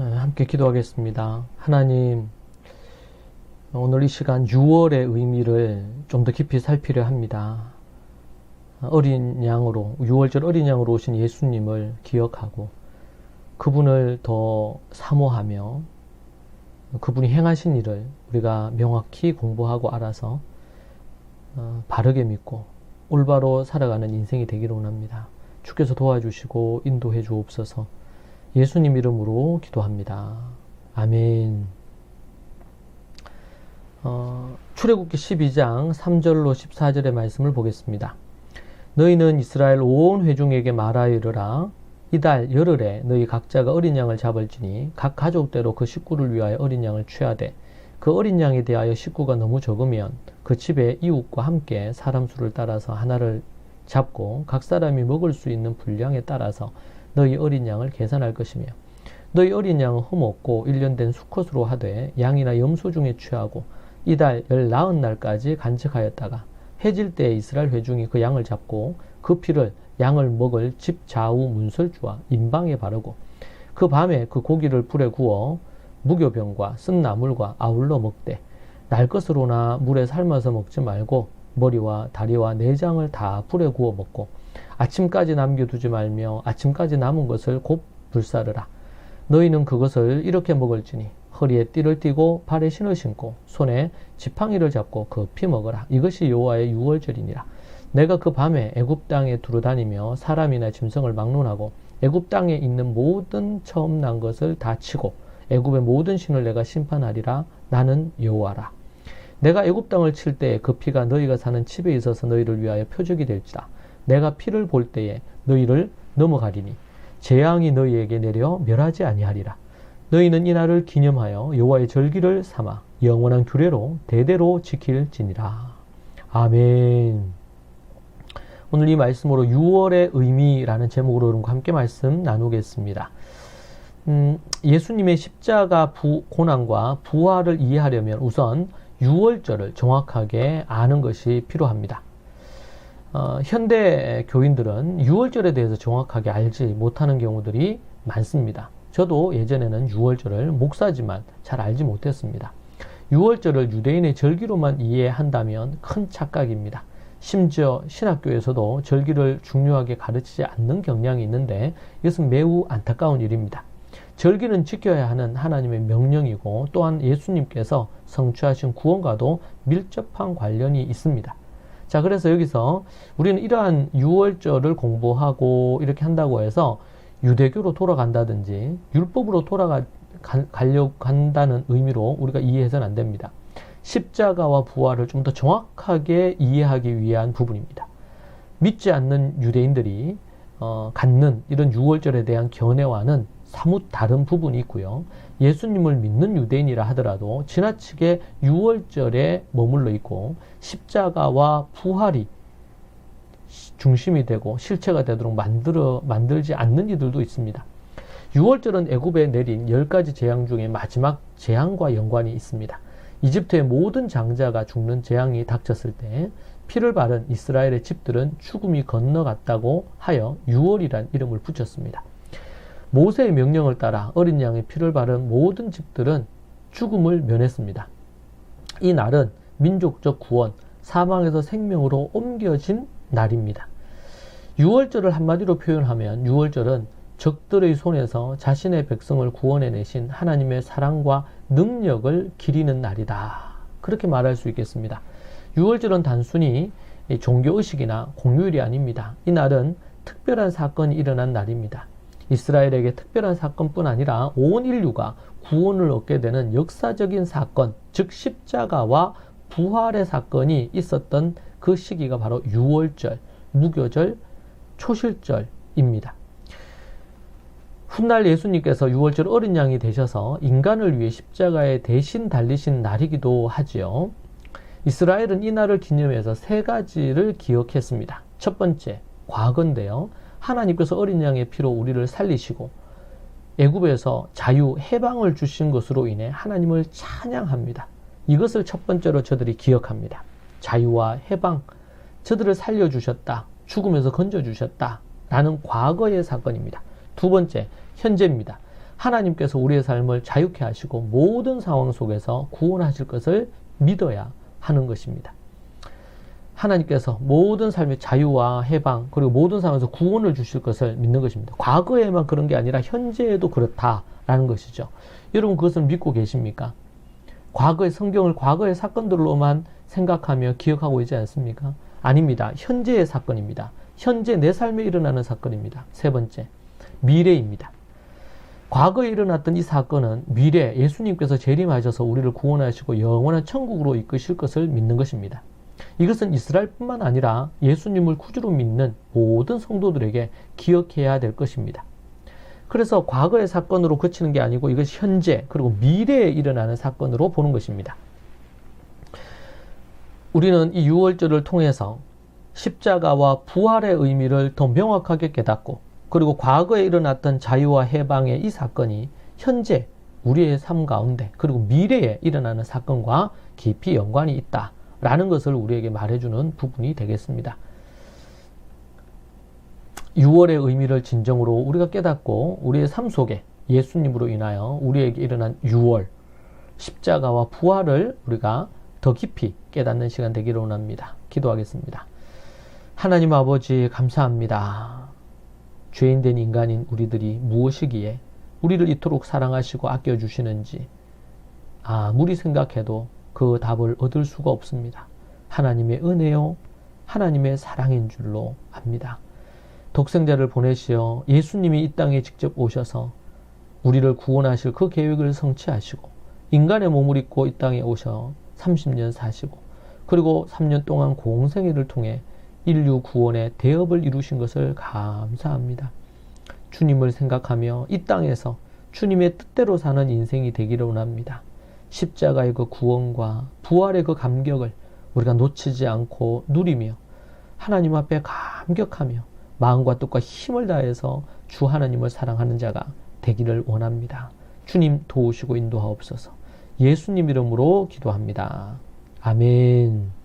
함께 기도하겠습니다. 하나님, 오늘 이 시간 6월의 의미를 좀 더 깊이 살피려 합니다. 어린 양으로, 6월절 어린 양으로 오신 예수님을 기억하고 그분을 더 사모하며 그분이 행하신 일을 우리가 명확히 공부하고 알아서 바르게 믿고 올바로 살아가는 인생이 되기를 원합니다. 주께서 도와주시고 인도해 주옵소서. 예수님 이름으로 기도합니다. 아멘. 출애굽기 12장 3절로 14절의 말씀을 보겠습니다. 너희는 이스라엘 온 회중에게 말하여 이르라. 이달 열흘에 너희 각자가 어린 양을 잡을지니 각 가족대로 그 식구를 위하여 어린 양을 취하되 그 어린 양에 대하여 식구가 너무 적으면 그 집의 이웃과 함께 사람 수를 따라서 하나를 잡고 각 사람이 먹을 수 있는 분량에 따라서 너희 어린 양을 계산할 것이며 너희 어린 양은 흠없고 1년 된 수컷으로 하되 양이나 염소 중에 취하고 이달 19날까지 간직하였다가 해질 때에 이스라엘 회중이 그 양을 잡고 그 피를 양을 먹을 집 좌우 문설주와 임방에 바르고 그 밤에 그 고기를 불에 구워 무교병과 쓴 나물과 아울러 먹되 날 것으로나 물에 삶아서 먹지 말고 머리와 다리와 내장을 다 불에 구워 먹고 아침까지 남겨두지 말며 아침까지 남은 것을 곧 불사르라. 너희는 그것을 이렇게 먹을지니 허리에 띠를 띠고 발에 신을 신고 손에 지팡이를 잡고 급히 먹으라. 이것이 여호와의 유월절이니라. 내가 그 밤에 애굽 땅에 두루다니며 사람이나 짐승을 막론하고 애굽 땅에 있는 모든 처음 난 것을 다 치고 애굽의 모든 신을 내가 심판하리라. 나는 여호와라. 내가 애굽 땅을 칠 때에 그 피가 너희가 사는 집에 있어서 너희를 위하여 표적이 될지라. 내가 피를 볼 때에 너희를 넘어가리니 재앙이 너희에게 내려 멸하지 아니하리라. 너희는 이 날을 기념하여 여호와의 절기를 삼아 영원한 규례로 대대로 지킬지니라. 아멘. 오늘 이 말씀으로 6월의 의미라는 제목으로 여러분과 함께 말씀 나누겠습니다. 예수님의 십자가 고난과 부활을 이해하려면 우선 6월절을 정확하게 아는 것이 필요합니다. 현대 교인들은 6월절에 대해서 정확하게 알지 못하는 경우들이 많습니다. 저도 예전에는 6월절을 목사지만 잘 알지 못했습니다. 6월절을 유대인의 절기로만 이해한다면 큰 착각입니다. 심지어 신학교에서도 절기를 중요하게 가르치지 않는 경향이 있는데 이것은 매우 안타까운 일입니다. 절기는 지켜야 하는 하나님의 명령이고 또한 예수님께서 성취하신 구원과도 밀접한 관련이 있습니다. 자, 그래서 여기서 우리는 이러한 6월절을 공부하고 이렇게 한다고 해서 유대교로 돌아간다든지 율법으로 가려고 한다는 의미로 우리가 이해해서는 안 됩니다. 십자가와 부활을 좀 더 정확하게 이해하기 위한 부분입니다. 믿지 않는 유대인들이 갖는 이런 6월절에 대한 견해와는 사뭇 다른 부분이 있고요. 예수님을 믿는 유대인이라 하더라도 지나치게 6월절에 머물러 있고 십자가와 부활이 중심이 되고 실체가 되도록 만들지 않는 이들도 있습니다. 6월절은 애굽에 내린 10가지 재앙 중에 마지막 재앙과 연관이 있습니다. 이집트의 모든 장자가 죽는 재앙이 닥쳤을 때 피를 바른 이스라엘의 집들은 죽음이 건너갔다고 하여 6월이란 이름을 붙였습니다. 모세의 명령을 따라 어린 양의 피를 바른 모든 집들은 죽음을 면했습니다. 이 날은 민족적 구원, 사망에서 생명으로 옮겨진 날입니다. 6월절을 한마디로 표현하면 6월절은 적들의 손에서 자신의 백성을 구원해내신 하나님의 사랑과 능력을 기리는 날이다. 그렇게 말할 수 있겠습니다. 6월절은 단순히 종교의식이나 공휴일이 아닙니다. 이 날은 특별한 사건이 일어난 날입니다. 이스라엘에게 특별한 사건뿐 아니라 온 인류가 구원을 얻게 되는 역사적인 사건, 즉 십자가와 부활의 사건이 있었던 그 시기가 바로 6월절, 무교절, 초실절입니다. 훗날 예수님께서 6월절 어린 양이 되셔서 인간을 위해 십자가에 대신 달리신 날이기도 하지요. 이스라엘은 이 날을 기념해서 3가지를 기억했습니다. 첫 번째, 과거인데요. 하나님께서 어린 양의 피로 우리를 살리시고 애굽에서 자유, 해방을 주신 것으로 인해 하나님을 찬양합니다. 이것을 첫 번째로 저들이 기억합니다. 자유와 해방, 저들을 살려주셨다, 죽음에서 건져주셨다 라는 과거의 사건입니다. 두 번째, 현재입니다. 하나님께서 우리의 삶을 자유케 하시고 모든 상황 속에서 구원하실 것을 믿어야 하는 것입니다. 하나님께서 모든 삶의 자유와 해방 그리고 모든 상황에서 구원을 주실 것을 믿는 것입니다. 과거에만 그런 게 아니라 현재에도 그렇다라는 것이죠. 여러분 그것을 믿고 계십니까? 과거의 성경을 과거의 사건들로만 생각하며 기억하고 있지 않습니까? 아닙니다. 현재의 사건입니다. 현재 내 삶에 일어나는 사건입니다. 세 번째, 미래입니다. 과거에 일어났던 이 사건은 미래 예수님께서 재림하셔서 우리를 구원하시고 영원한 천국으로 이끄실 것을 믿는 것입니다. 이것은 이스라엘뿐만 아니라 예수님을 구주로 믿는 모든 성도들에게 기억해야 될 것입니다. 그래서 과거의 사건으로 그치는 게 아니고 이것이 현재 그리고 미래에 일어나는 사건으로 보는 것입니다. 우리는 이 유월절을 통해서 십자가와 부활의 의미를 더 명확하게 깨닫고 그리고 과거에 일어났던 자유와 해방의 이 사건이 현재 우리의 삶 가운데 그리고 미래에 일어나는 사건과 깊이 연관이 있다라는 것을 우리에게 말해주는 부분이 되겠습니다. 6월의 의미를 진정으로 우리가 깨닫고 우리의 삶 속에 예수님으로 인하여 우리에게 일어난 6월 십자가와 부활을 우리가 더 깊이 깨닫는 시간 되기를 원합니다. 기도하겠습니다. 하나님 아버지 감사합니다. 죄인된 인간인 우리들이 무엇이기에 우리를 이토록 사랑하시고 아껴주시는지 아무리 생각해도 그 답을 얻을 수가 없습니다. 하나님의 은혜요 하나님의 사랑인 줄로 압니다. 독생자를 보내시어 예수님이 이 땅에 직접 오셔서 우리를 구원하실 그 계획을 성취하시고 인간의 몸을 입고 이 땅에 오셔 30년 사시고 그리고 3년 동안 공생애를 통해 인류 구원의 대업을 이루신 것을 감사합니다. 주님을 생각하며 이 땅에서 주님의 뜻대로 사는 인생이 되기를 원합니다. 십자가의 그 구원과 부활의 그 감격을 우리가 놓치지 않고 누리며 하나님 앞에 감격하며 마음과 뜻과 힘을 다해서 주 하나님을 사랑하는 자가 되기를 원합니다. 주님 도우시고 인도하옵소서. 예수님 이름으로 기도합니다. 아멘.